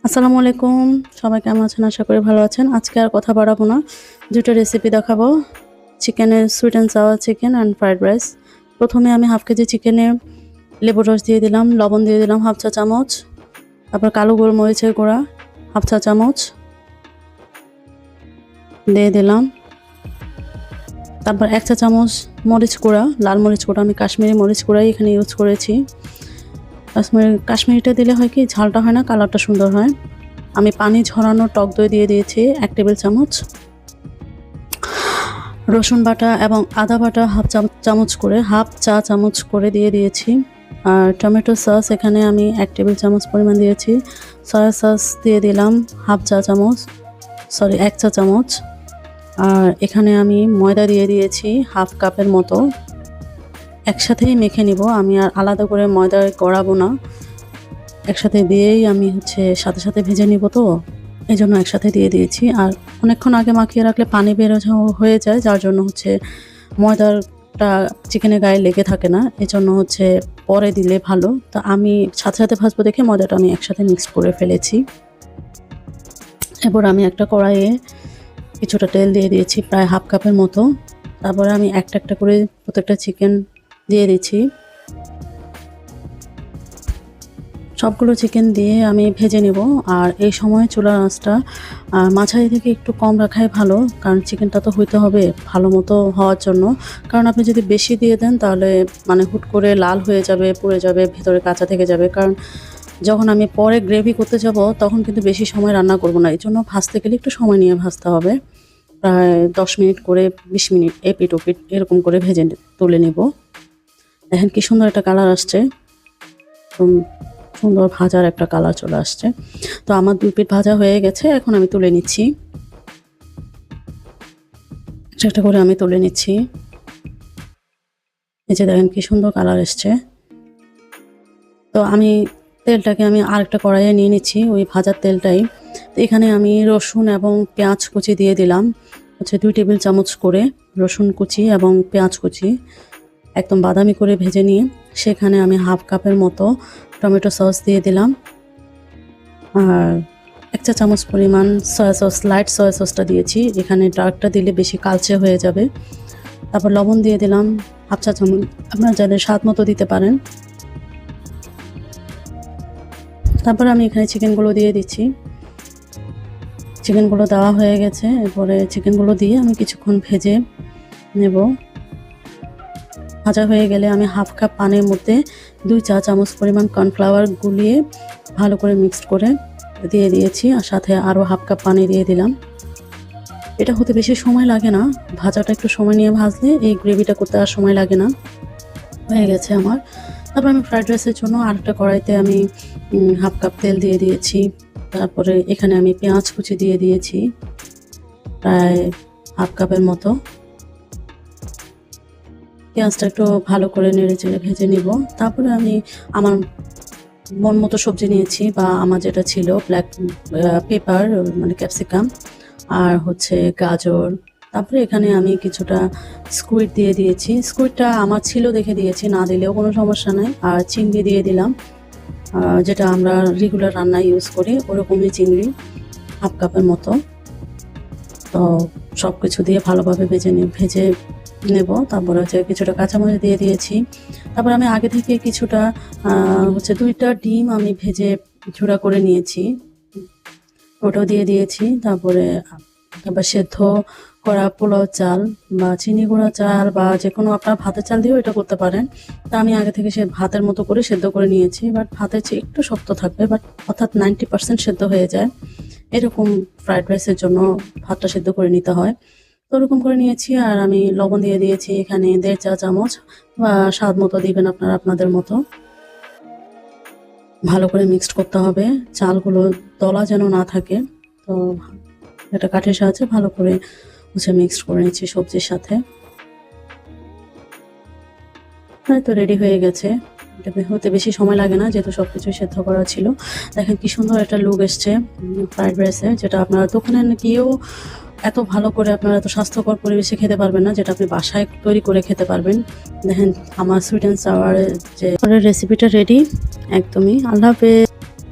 আসসালামু আলাইকুম। সবাই কেমন আছেন? আশা করি ভালো আছেন। আজকে আর কথা বাড়াবো না। ২ টা রেসিপি দেখাবো। চিকেনের sweet and sour chicken and fried rice. প্রথমে আমি হাফ কেজি চিকেনে লেবুর রস দিয়ে দিলাম, লবণ দিয়ে দিলাম হাফ চা চামচ, তারপর কালো গোলমরিচের গুঁড়া হাফ চা চামচ দিয়ে দিলাম। তারপর ১ চা চামচ মরিচ গুঁড়া, লাল মরিচ গুঁড়া, আমি কাশ্মীরি মরিচ গুঁড়াই এখানে ইউজ করেছি। কাশ্মীরিটা দিলে হয় কি ঝালটা হয় না, কালারটা সুন্দর হয়। আমি পানি ঝরানো টক দই দিয়ে দিয়েছি ১ টেবিল চামচ। রসুন বাটা এবং আদা বাটা হাফ চা চামচ করে দিয়ে দিয়েছি। আর টমেটো সস এখানে আমি ১ টেবিল চামচ পরিমাণ দিয়েছি। সয়া সস দিয়ে দিলাম ১ চা চামচ। আর এখানে আমি ময়দা দিয়ে দিয়েছি হাফ কাপের মতো। একসাথেই মেখে নিব, আমি আর আলাদা করে ময়দা গড়াবো না। একসাথে দিয়েই আমি সাথে সাথে ভেজে নিব, তো এই জন্য একসাথে দিয়ে দিয়েছি। আর অনেকক্ষণ আগে মাখিয়ে রাখলে পানি বের হয়ে যায়, যার জন্য ময়দাটা চিকেনের গায়ে লেগে থাকে না, এজন্য পরে দিলে ভালো। তো আমি সাথে সাথে ভাজবো দেখে ময়দাটা আমি একসাথে মিক্সড করে ফেলেছি। এরপর আমি একটা কড়াইয়ে কিছুটা তেল দিয়ে দিয়েছি, প্রায় হাফ কাপের মতো। তারপরে আমি একটা একটা করে প্রত্যেকটা চিকেন দিয়ে দিচ্ছি। সবগুলো চিকেন দিয়ে আমি ভেজে নেব। আর এই সময় চুলার আঁচটা মাঝারি থেকে একটু কম রাখাই ভালো, কারণ চিকেনটা তো হইতে হবে ভালো মতো হওয়ার জন্য। কারণ আপনি যদি বেশি দিয়ে দেন তাহলে হুট করে লাল হয়ে যাবে, পুড়ে যাবে, ভিতরে কাঁচা থেকে যাবে। কারণ যখন আমি পরে গ্রেভি করতে যাব তখন কিন্তু বেশি সময় রান্না করব না, এই জন্য ভাজতে গেলে একটু সময় নিয়ে ভাজতে হবে। প্রায় 10 মিনিট করে 20 মিনিট এপিট ওপিট এরকম করে ভেজে তুলে নেব। দেখেন কি সুন্দর একটা কালার আসছে, সুন্দর ভাজার একটা কালার চলে আসছে। তো আমার 2 পিঠ ভাজা হয়ে গেছে, এখন আমি তুলে নিচ্ছি। একটা করে আমি তুলে নিচ্ছি। এই যে দেখেন কি সুন্দর কালার এসছে। তো তেলটাকে আমি আরেকটা কড়াইয়ে নিয়ে নিচ্ছি, ওই ভাজার তেলটাই। তো এখানে আমি রসুন এবং পেঁয়াজ কুচি দিয়ে দিলাম 2 টেবিল চামচ করে রসুন কুচি এবং পেঁয়াজ কুচি একদম বাদামি করে ভেজে নিয়ে সেখানে আমি হাফ কাপের মতো টমেটো সস দিয়ে দিলাম। আর 1 চা চামচ পরিমাণ সয়া সস, লাইট সয়া সসটা দিয়েছি, এখানে ডার্কটা দিলে বেশি কালচে হয়ে যাবে। তারপর লবণ দিয়ে দিলাম হাফ চা চামচ, আপনারা যাদের স্বাদ মতো দিতে পারেন। তারপর আমি এখানে চিকেনগুলো দিয়ে দিচ্ছি। চিকেনগুলো দেওয়া হয়ে গেছে, এরপরে চিকেনগুলো দিয়ে আমি কিছুক্ষণ ভেজে নেব। ভাজা হয়ে গেলে আমি হাফ কাপ পানির মধ্যে 2 চা চামচ পরিমাণ কর্নফ্লাওয়ার গুলিয়ে ভালো করে মিক্সড করে দিয়ে দিয়েছি, আর সাথে আরও হাফ কাপ পানি দিয়ে দিলাম। এটা হতে বেশি সময় লাগে না, ভাজাটা একটু সময় নিয়ে ভাজলে এই গ্রেভিটা করতে আর সময় লাগে না। হয়ে গেছে আমার। তারপর আমি ফ্রাইড রাইসের জন্য আরেকটা কড়াইতে আমি হাফ কাপ তেল দিয়ে দিয়েছি। তারপরে এখানে আমি পেঁয়াজ কুচি দিয়ে দিয়েছি প্রায় হাফ কাপের মতো। পেঁয়াজটা একটু ভালো করে নেড়ে চেড়ে ভেজে নিব। তারপরে আমি আমার মন মতো সবজি নিয়েছি, বা আমার যেটা ছিল ব্ল্যাক পেপার মানে ক্যাপসিকাম, আর গাজর। তারপরে এখানে আমি কিছুটা স্কুইড দিয়ে দিয়েছি, স্কুইডটা আমার ছিল দেখে দিয়েছি, না দিলেও কোনো সমস্যা নাই। আর চিংড়ি দিয়ে দিলাম, যেটা আমরা রেগুলার রান্নায় ইউজ করি ওরকমই চিংড়ি হাফ কাপের মতো। তো সব কিছু দিয়ে ভালোভাবে ভেজে নেব। তারপর কিছুটা কাঁচামরিচ দিয়ে দিয়েছি। তারপর আমি আগে থেকে কিছুটা 2টা ডিম আমি ভেজে ঝুড়া করে নিয়েছি, ওটাও দিয়ে দিয়েছি। তারপর সেদ্ধ করা পোলাও চাল বা চিনি গুঁড়া চাল বা যে কোনো আপনার ভাতের চাল দিয়েও এটা করতে পারেন। তা আমি আগে থেকে ভাতের মতো করে সেদ্ধ করে নিয়েছি, বাট ভাতের চেয়ে একটু শক্ত থাকবে, বাট অর্থাৎ 90% সেদ্ধ হয়ে যায়। এরকম ফ্রাইড রাইসের জন্য ভাতটা সেদ্ধ করে নিতে হয়। তো ওরকম করে নিয়েছি। আর আমি লবণ দিয়ে দিয়েছি এখানে 1.5 চা চামচ, বা স্বাদ মতো দিবেন আপনারা আপনাদের মতো। ভালো করে মিক্সড করতে হবে, চালগুলো দলা যেন না থাকে। তো একটা কাঠের সাহায্যে ভালো করে মিক্সড করে নিচ্ছি সবজির সাথে। তো রেডি হয়ে গেছে। এটা হতে বেশি সময় লাগে না, যেহেতু সবকিছু সেদ্ধ করা ছিল। দেখেন কি সুন্দর একটা লুক এসছে ফ্রাইড রাইসে, যেটা আপনারা দোকানে গিয়েও এত ভালো করে আপনারা এত স্বাস্থ্যকর পরিবেশে খেতে পারবেন না, যেটা আপনি বাসায় তৈরি করে খেতে পারবেন। দেখেন আমার সুইট অ্যান্ড সাওয়ার যে রেসিপিটা রেডি একদমই। আল্লাহ হাফেজ।